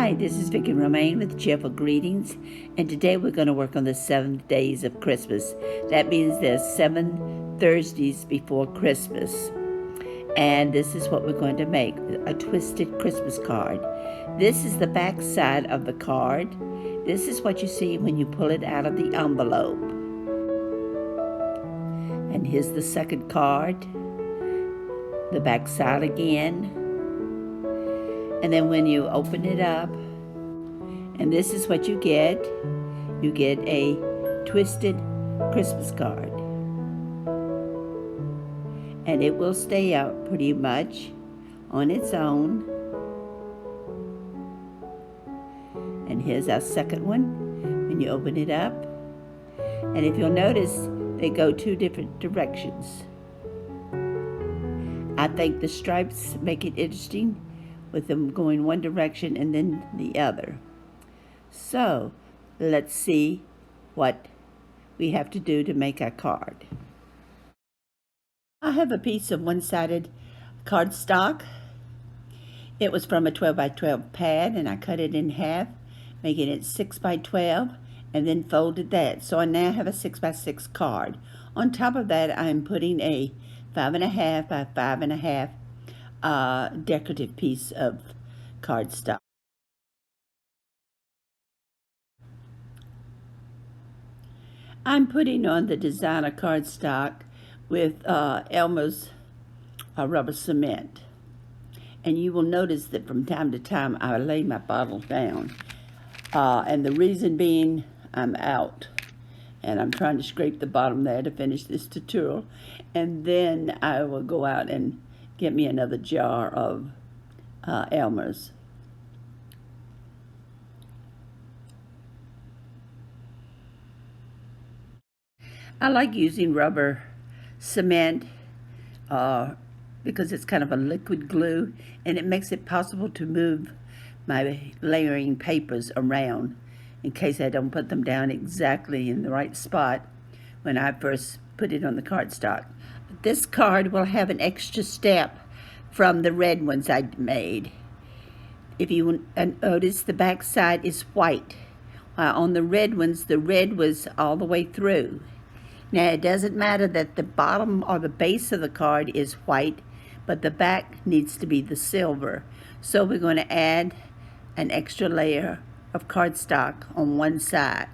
Hi, this is Vicki Romaine with Cheerful Greetings, and today we're going to work on the 7 days of Christmas. That means there's 7 Thursdays before Christmas. And this is what we're going to make, a twisted Christmas card. This is the back side of the card. This is what you see when you pull it out of the envelope. And here's the second card, the back side again. And then when you open it up, and this is what you get a twisted Christmas card. And it will stay out pretty much on its own. And here's our second one when you open it up. And if you'll notice, they go 2 different directions. I think the stripes make it interesting, with them going one direction and then the other. So let's see what we have to do to make our card. I have a piece of one-sided cardstock. It was from a 12 by 12 pad, and I cut it in half, making it 6 by 12, and then folded that. So I now have a 6 by 6 card. On top of that, I'm putting a 5.5 by 5.5 decorative piece of cardstock. I'm putting on the designer cardstock with Elmer's rubber cement. And you will notice that from time to time I lay my bottle down. And the reason being, I'm out. And I'm trying to scrape the bottom there to finish this tutorial. And then I will go out and get me another jar of Elmer's. I like using rubber cement because it's kind of a liquid glue, and it makes it possible to move my layering papers around in case I don't put them down exactly in the right spot when I first put it on the cardstock. This card will have an extra step from the red ones I made. If you notice, the back side is white, while on the red ones, the red was all the way through. Now, it doesn't matter that the bottom or the base of the card is white, but the back needs to be the silver. So we're going to add an extra layer of cardstock on one side.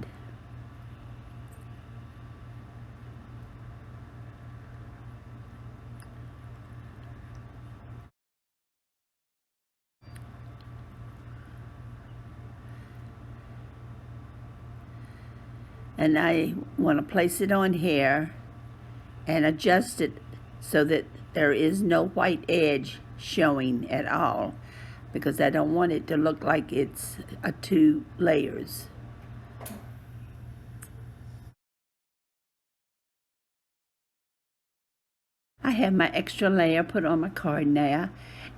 And I want to place it on here and adjust it so that there is no white edge showing at all, because I don't want it to look like it's 2 layers. I have my extra layer put on my card now,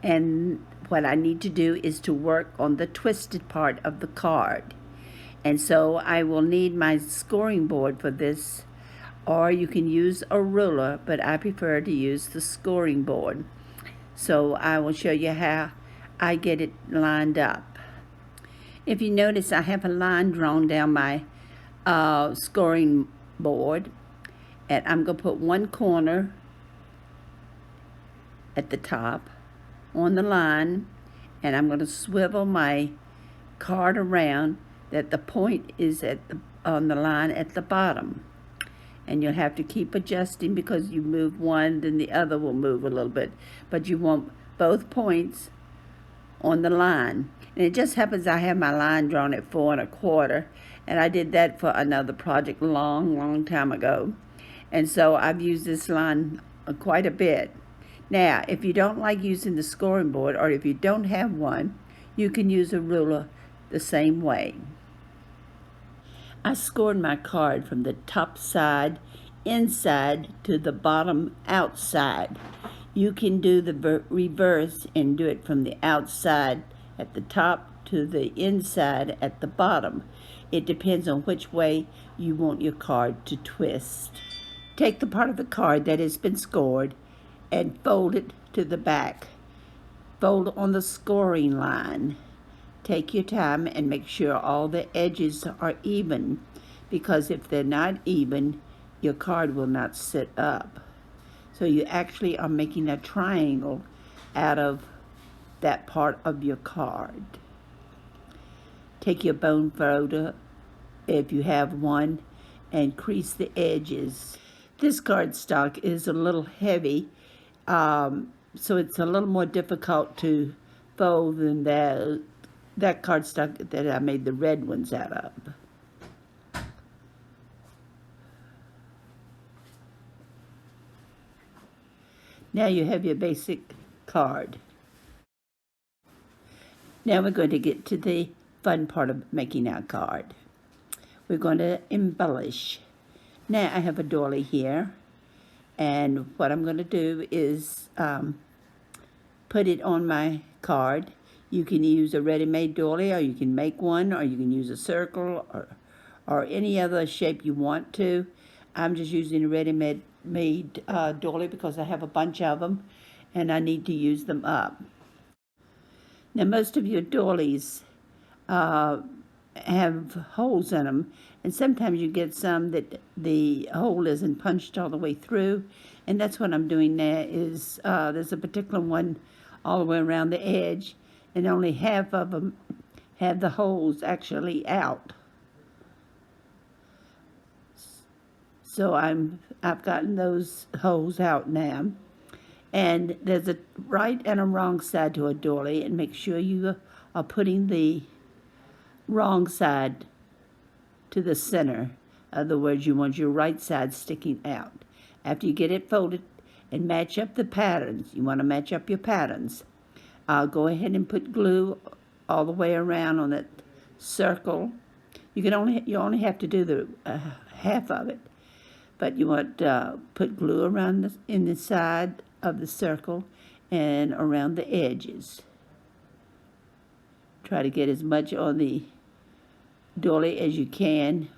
and what I need to do is to work on the twisted part of the card. And so I will need my scoring board for this, or you can use a ruler, but I prefer to use the scoring board. So I will show you how I get it lined up. If you notice, I have a line drawn down my scoring board, and I'm going to put one corner at the top on the line, and I'm going to swivel my card around that the point is on the line at the bottom. And you'll have to keep adjusting, because you move one, then the other will move a little bit. But you want both points on the line. And it just happens I have my line drawn at 4 1/4, and I did that for another project long time ago. And so I've used this line quite a bit. Now, if you don't like using the scoring board, or if you don't have one, you can use a ruler the same way. I scored my card from the top side inside to the bottom outside. You can do the reverse and do it from the outside at the top to the inside at the bottom. It depends on which way you want your card to twist. Take the part of the card that has been scored and fold it to the back. Fold on the scoring line. Take your time and make sure all the edges are even, because if they're not even, your card will not sit up. So you actually are making a triangle out of that part of your card. Take your bone folder, if you have one, and crease the edges. This cardstock is a little heavy, so it's a little more difficult to fold than that cardstock that I made the red ones out of. Now you have your basic card. Now we're going to get to the fun part of making our card. We're going to embellish. Now I have a doily here, and what I'm going to do is put it on my card. You can use a ready-made doily, or you can make one, or you can use a circle, or any other shape you want to. I'm just using a ready-made doily because I have a bunch of them, and I need to use them up. Now, most of your doilies have holes in them, and sometimes you get some that the hole isn't punched all the way through, and that's what I'm doing now. Is there's a particular one all the way around the edge, and only half of them have the holes actually out. So I've gotten those holes out now. And there's a right and a wrong side to a doily, and make sure you are putting the wrong side to the center. In other words, you want your right side sticking out. After you get it folded and match up the patterns, you want to match up your patterns. Go ahead and put glue all the way around on that circle. You only have to do the half of it, but you want to put glue around in the side of the circle and around the edges. Try to get as much on the doily as you can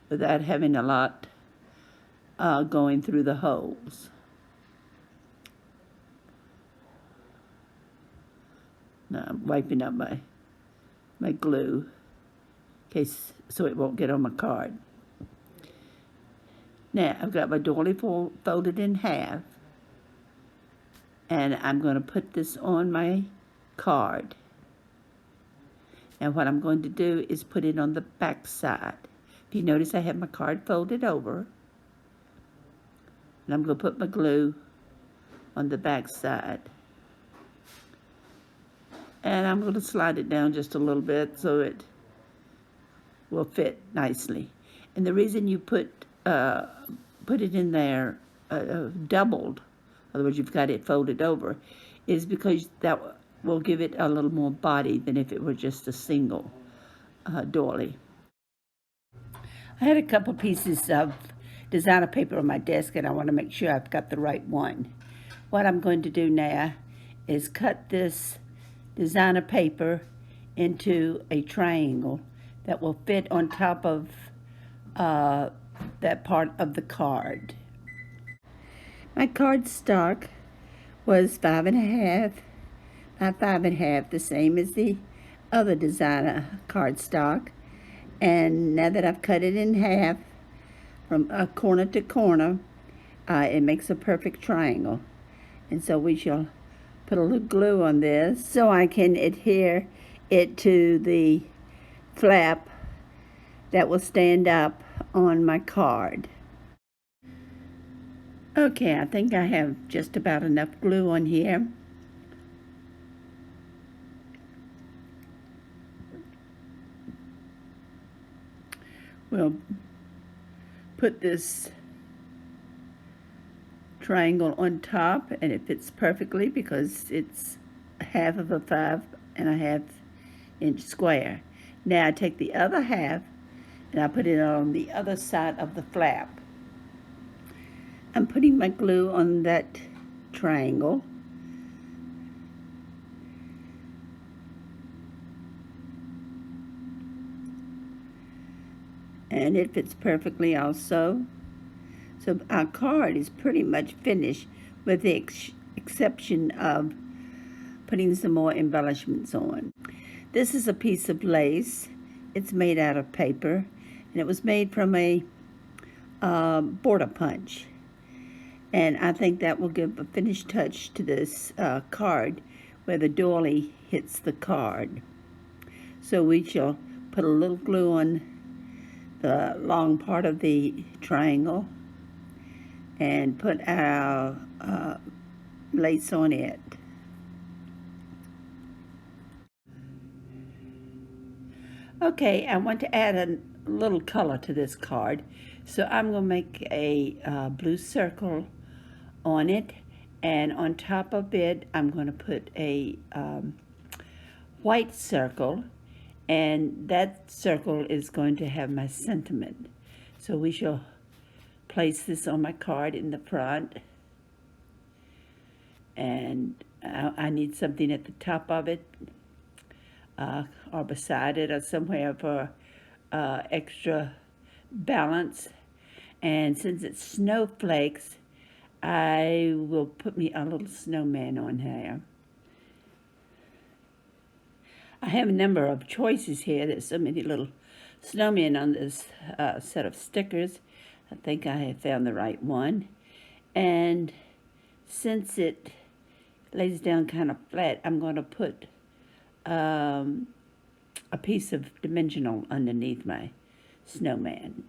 without having a lot going through the holes. Now I'm wiping up my glue so it won't get on my card. Now I've got my doily folded in half, and I'm going to put this on my card. And what I'm going to do is put it on the back side. If you notice, I have my card folded over, and I'm going to put my glue on the back side. And I'm going to slide it down just a little bit so it will fit nicely. And the reason you put it in there doubled, in other words, you've got it folded over, is because that will give it a little more body than if it were just a single doily. I had a couple pieces of designer paper on my desk, and I want to make sure I've got the right one. What I'm going to do now is cut this designer paper into a triangle that will fit on top of that part of the card. My cardstock was 5.5 by 5.5, the same as the other designer cardstock. And now that I've cut it in half from corner to corner, it makes a perfect triangle. And so we shall put a little glue on this so I can adhere it to the flap that will stand up on my card. Okay, I think I have just about enough glue on here. We'll put this triangle on top, and it fits perfectly because it's half of a 5.5 inch square. Now I take the other half and I put it on the other side of the flap. I'm putting my glue on that triangle. And it fits perfectly also. So our card is pretty much finished, with the exception of putting some more embellishments on. This is a piece of lace. It's made out of paper, and it was made from a border punch. And I think that will give a finished touch to this card where the doily hits the card. So we shall put a little glue on the long part of the triangle and put our lace on it. Okay, I want to add a little color to this card, so I'm going to make a blue circle on it, and on top of it I'm going to put a white circle, and that circle is going to have my sentiment. So we shall place this on my card in the front, and I need something at the top of it or beside it or somewhere for extra balance. And since it's snowflakes, I will put me a little snowman on here. I have a number of choices here. There's so many little snowmen on this set of stickers. I think I have found the right one. And since it lays down kind of flat, I'm going to put a piece of dimensional underneath my snowman.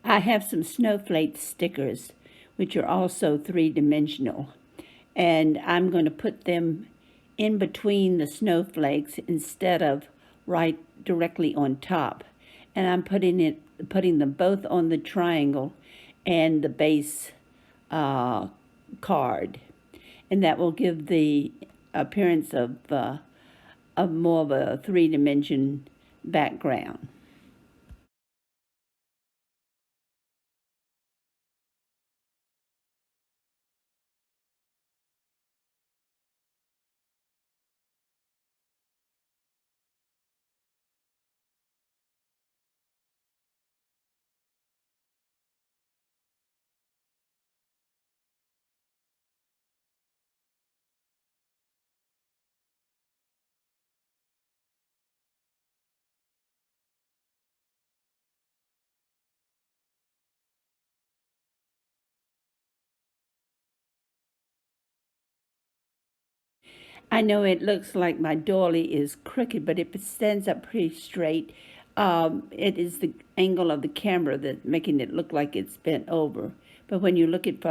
I have some snowflake stickers, which are also three-dimensional, and I'm going to put them in between the snowflakes instead of right directly on top. And I'm putting them both on the triangle and the base card, and that will give the appearance of more of a three-dimension background. I know it looks like my doily is crooked, but it stands up pretty straight. It is the angle of the camera that's making it look like it's bent over. But when you look at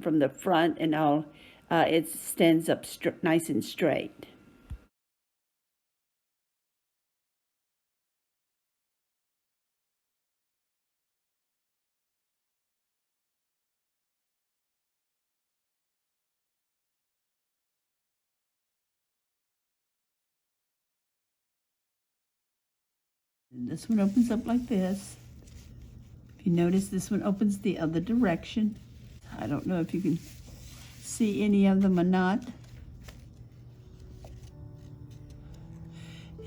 from the front and all, it stands up nice and straight. And this one opens up like this. If you notice, this one opens the other direction. I don't know if you can see any of them or not.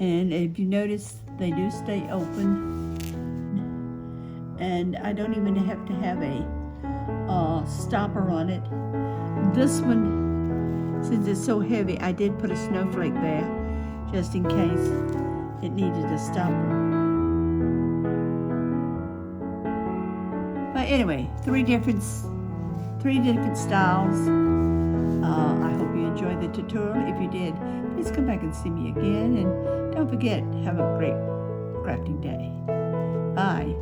And if you notice, they do stay open. And I don't even have to have a stopper on it. This one, since it's so heavy, I did put a snowflake there just in case it needed a stopper. But anyway, three different styles. I hope you enjoyed the tutorial. If you did, please come back and see me again. And don't forget, have a great crafting day. Bye.